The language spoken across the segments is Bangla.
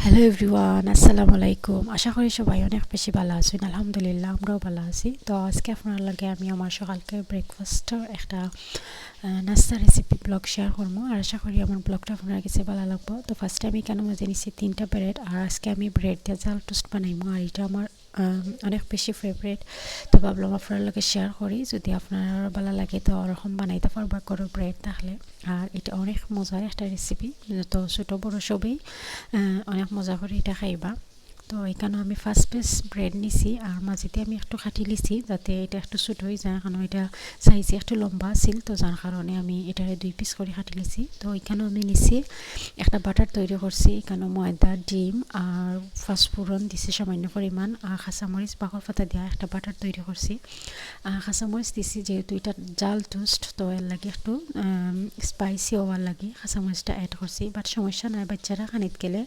হ্যালো এভরিওয়ান, আসসালামু আলাইকুম। আশা করি সবাই অনেক বেশি ভালো আছেন। আলহামদুলিল্লাহ আমরাও ভালো আছি। তো আজকে আপনার লগে আমি আমার সকালকে ব্রেকফাস্টের একটা নাস্তা রেসিপি ব্লগ শেয়ার করবো, আর আশা করি আমার ব্লগটা আপনার কাছে ভালো লাগবো। তো ফার্স্টে আমি কেন মজা নিচ্ছি 3টা ব্রেড, আর আজকে আমি ব্রেড দিয়ে জাল টোস্ট বানাইবো, আর এটা আমার অনেক বেশি ফেভারিট। তো ভাবলাম আপনার লগে শেয়ার করি, যদি আপনার ভালো লাগে তো ওরকম বানাইতে পারবা করো ব্রেড তাহলে। আর এটা অনেক মজার একটা রেসিপি, তো ছোটো বড়ো সবই অনেক মজা করে এটা খাইবা। তো এখানে আমি ফার্স্ট পিস ব্রেড নিছি, আর মাঝেতে আমি একটু কাটি লিছি যাতে এটা একটু ছোট হয়ে যায়, কারণ এটা সাইজে একটু লম্বা আছিল, তো যার কারণে আমি এটারে 2 পিস করে কাটি লিছি। তো এখানে আমি নিছি একটা বাটার তৈরি করছি, এখানে ময়দা, ডিম আর ফাস্টফুডন দিছি সামান্য পরিমাণ, আর কাঁচামরিচ বাকর পাতা দেওয়া একটা বাটার তৈরি করছি। কাঁচামরিচ দিছি যেহেতু এটা জাল টোস্ট, তো এর লাগে একটু স্পাইসি হওয়ার লাগে কাঁচামরিচটা অ্যাড করছি। বাট সমস্যা নাই, বাচ্চারা খানিত গেলে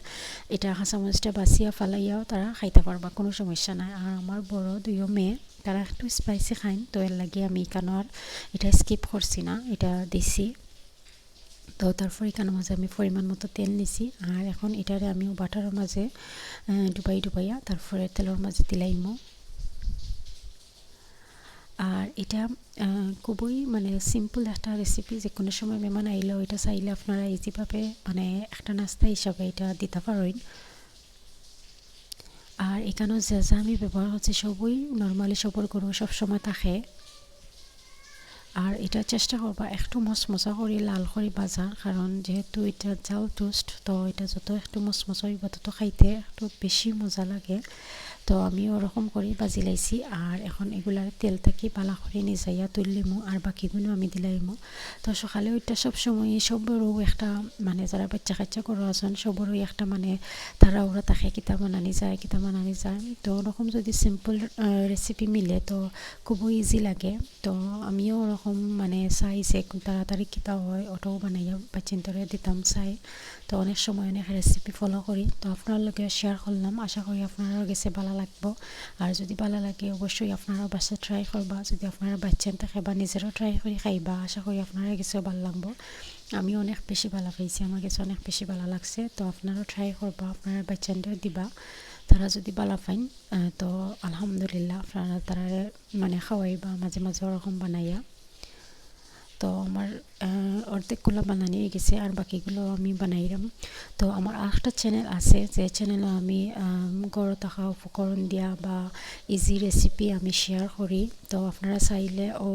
এটা কাঁচামরিচটা বাছিয়া ফালাইয়াও তারা খাইতে পারবা, কোনো সমস্যা নাই। আর আমার বড় 2 মেয়ে তারা একটু স্পাইসি খাইন, তো এর লাগে আমি এখানে আর এটা স্কিপ করছি না, এটা দিছি। তো তারপর এখানে মাঝে আমি পরিমাণ মতো তেল নিছি, আর এখন এটারে আমি বাটারের মাঝে ডুবাইয়া তারপরে তেলের মাঝে দিলাইমো। আর এটা খুবই মানে সিম্পল একটা রেসিপি, যে কোনো সময় মেহমান আইলেও এটা চাইলে আপনারা ইজিভাবে মানে একটা নাস্তা হিসাবে এটা দিতে পারেন। আর এখানেও যা যা আমি ব্যবহার করছি সবই নর্মালি সবর গরু সবসময় থাকে। আর এটা চেষ্টা করবা একটু মচমচা করে লাল করে ভাজার, কারণ যেহেতু এটা জাল টোস্ট, তো এটা যত একটু মচমচা হইব তত খাইতে একটু বেশি মজা লাগে। তো আমি ওরকম করে বাজি লাইছি, আর এখন এগুলার তেল থেকে পালা করে নিজাইয়া তুললিমো, আর বাকিগুলো আমি দিলাইমো। তো সকালে ওইটা সবসময় সবরও একটা মানে যারা বাচ্চা কাচ্চা করো আছেন সবরই একটা মানে তারা ওরা তাকে কিতা বানানি যায়। তো ওরকম যদি সিম্পল রেসিপি মিলে তো খুবই ইজি লাগে। তো আমিও ওরকম মানে চাই যে তাড়াতাড়ি কিতা হয় ওটাও বানাইয়া বাচ্চিন্তরে দিতাম চাই। তো অনেক সময় অনেক রেসিপি ফলো করি, তো আপনার লগে শেয়ার করলাম। আশা করি আপনারা গেছে ভালো লাগবো, আর যদি ভালো লাগে অবশ্যই আপনারা বাসা ট্রাই করবা। যদি আপনারা বাচ্চা থাকে বা নিজেরও ট্রাই করে খাইবা, আশা করি আপনারা গেছেও ভালো লাগবো। আমি অনেক বেশি ভালো পাইছি, আমার কাছে অনেক বেশি ভালো লাগছে। তো আপনারাও ট্রাই করবা, আপনারা বাচ্চাদেরও দিবা, তারা যদি ভালো পাইন তো আলহামদুলিল্লাহ আপনারা তারা মানে খাওয়াইবা মাঝে মাঝে ওরকম বানাইয়া। তো আমার অর্ধেকগুলো বানানো হয়ে গেছে, আর বাকিগুলো আমি বানাইলাম। তো আমার আরেকটা চ্যানেল আছে, যে চ্যানেলে আমি ঘরে থাকা উপকরণ দিয়া বা ইজি রেসিপি আমি শেয়ার করি। তো আপনারা চাইলে ও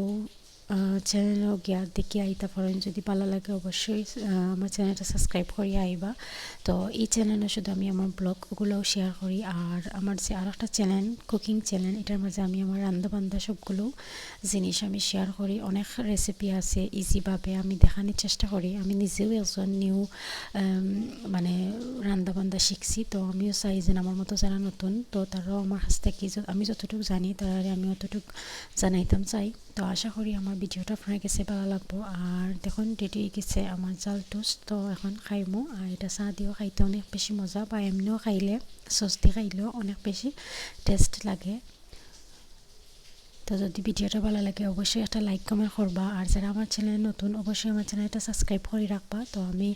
চ্যানেলও গিয়া দেখি আইতা পারেন, যদি ভালো লাগে অবশ্যই আমার চ্যানেলটা সাবস্ক্রাইব করিয়া আইবা। তো এই চ্যানেলে শুধু আমি আমার ব্লগগুলোও শেয়ার করি, আর আমার যে আর একটা চ্যানেল কুকিং চ্যানেল, এটার মাঝে আমি আমার রান্নাবান্না সবগুলো জিনিস আমি শেয়ার করি। অনেক রেসিপি আছে ইজিভাবে আমি দেখানোর চেষ্টা করি। আমি নিজেও একজন নিউ মানে রান্নাবান্না শিখছি, তো আমিও চাই যে আমার মতো যারা নতুন তো তারাও আমার কাছ থেকে আমি যতটুকু জানি তারা আমি অতটুকু জানাইতাম চাই। তো আশা করি আমার ভিডিওটা আপনার কাছে ভালো লাগবো। আর দেখুন রেডি গেছে আমার জাল টোস্ট, তো এখন খাইমো। আর এটা চা দিয়েও খাইতে অনেক বেশি মজা, বা এমনিও খাইলে সস দিয়ে খাইলেও অনেক বেশি টেস্ট লাগে। তো যদি ভিডিওটা ভালো লাগে অবশ্যই একটা লাইক কমেন্ট করবা, আর যারা আমার চ্যানেল নতুন অবশ্যই আমার চ্যানেলটা সাবস্ক্রাইব করে রাখবা। তো আমি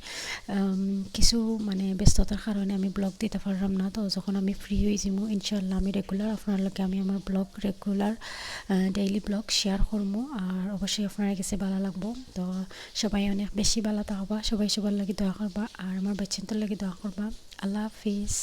কিছু মানে ব্যস্ততার কারণে আমি ব্লগ দিতে পারলাম না, তো যখন আমি ফ্রি হয়ে যাবো ইনশাল্লাহ আমি রেগুলার আপনার লগে আমি আমার রেগুলার ডেইলি ব্লগ শেয়ার করবো, আর অবশ্যই আপনার কাছে ভালো লাগবো। তো সবাই অনেক বেশি ভালো থাকবা, সবাই সবার লাগে দোয়া করবা, আর আমার বাচ্চাদের লাগে দোয়া করবা। আল্লাহ হাফিজ।